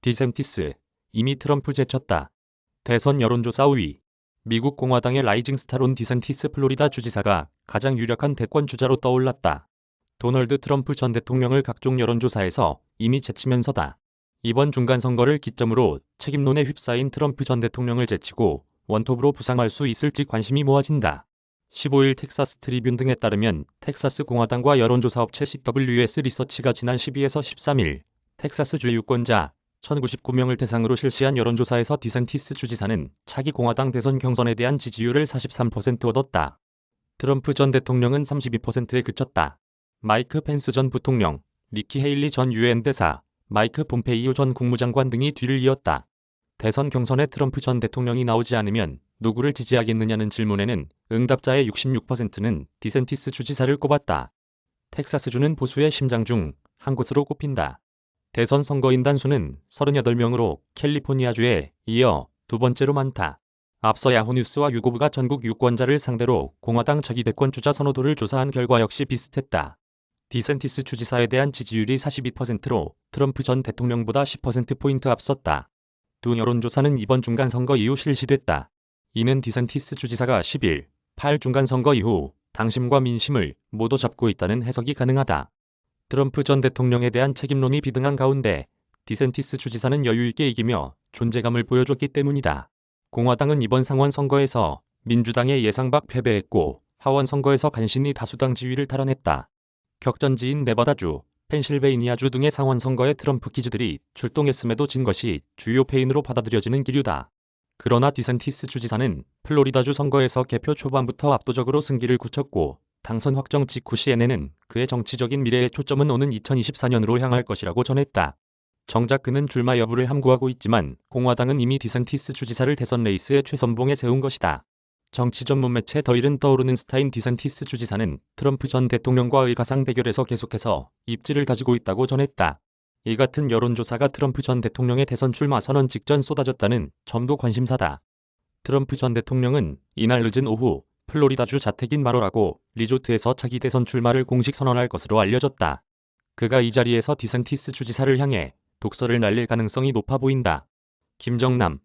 디샌티스, 이미 트럼프 제쳤다. 대선 여론조사 5위. 미국 공화당의 라이징 스타 론 디샌티스 플로리다 주지사가 가장 유력한 대권 주자로 떠올랐다. 도널드 트럼프 전 대통령을 각종 여론조사에서 이미 제치면서다. 이번 중간선거를 기점으로 책임론에 휩싸인 트럼프 전 대통령을 제치고 원톱으로 부상할 수 있을지 관심이 모아진다. 15일 텍사스 트리뷴 등에 따르면 텍사스 공화당과 여론조사 업체 CWS 리서치가 지난 12에서 13일 텍사스주 유권자 1,099명을 대상으로 실시한 여론조사에서 디샌티스 주지사는 차기 공화당 대선 경선에 대한 지지율을 43% 얻었다. 트럼프 전 대통령은 32%에 그쳤다. 마이크 펜스 전 부통령, 니키 헤일리 전 유엔 대사, 마이크 폼페이오 전 국무장관 등이 뒤를 이었다. 대선 경선에 트럼프 전 대통령이 나오지 않으면 누구를 지지하겠느냐는 질문에는 응답자의 66%는 디샌티스 주지사를 꼽았다. 텍사스주는 보수의 심장 중 한 곳으로 꼽힌다. 대선 선거인단 수는 38명으로 캘리포니아주에 이어 두 번째로 많다. 앞서 야후뉴스와 유고브가 전국 유권자를 상대로 공화당 차기 대권 주자 선호도를 조사한 결과 역시 비슷했다. 디샌티스 주지사에 대한 지지율이 42%로 트럼프 전 대통령보다 10%포인트 앞섰다. 두 여론조사는 이번 중간선거 이후 실시됐다. 이는 디샌티스 주지사가 10일 8 중간선거 이후 당심과 민심을 모두 잡고 있다는 해석이 가능하다. 트럼프 전 대통령에 대한 책임론이 비등한 가운데 디샌티스 주지사는 여유있게 이기며 존재감을 보여줬기 때문이다. 공화당은 이번 상원 선거에서 민주당의 예상 밖 패배했고 하원 선거에서 간신히 다수당 지위를 탈환했다. 격전지인 네바다주, 펜실베이니아주 등의 상원 선거에 트럼프 키즈들이 출동했음에도 진 것이 주요 패인으로 받아들여지는 기류다. 그러나 디샌티스 주지사는 플로리다주 선거에서 개표 초반부터 압도적으로 승기를 굳혔고 당선 확정 직후 CNN은 그의 정치적인 미래의 초점은 오는 2024년으로 향할 것이라고 전했다. 정작 그는 출마 여부를 함구하고 있지만 공화당은 이미 디샌티스 주지사를 대선 레이스의 최선봉에 세운 것이다. 정치 전문 매체 더일은 떠오르는 스타인 디샌티스 주지사는 트럼프 전 대통령과의 가상 대결에서 계속해서 입지를 다지고 있다고 전했다. 이 같은 여론조사가 트럼프 전 대통령의 대선 출마 선언 직전 쏟아졌다는 점도 관심사다. 트럼프 전 대통령은 이날 늦은 오후 플로리다주 자택인 마로라고 리조트에서 차기 대선 출마를 공식 선언할 것으로 알려졌다. 그가 이 자리에서 디샌티스 주지사를 향해 독서를 날릴 가능성이 높아 보인다. 김정남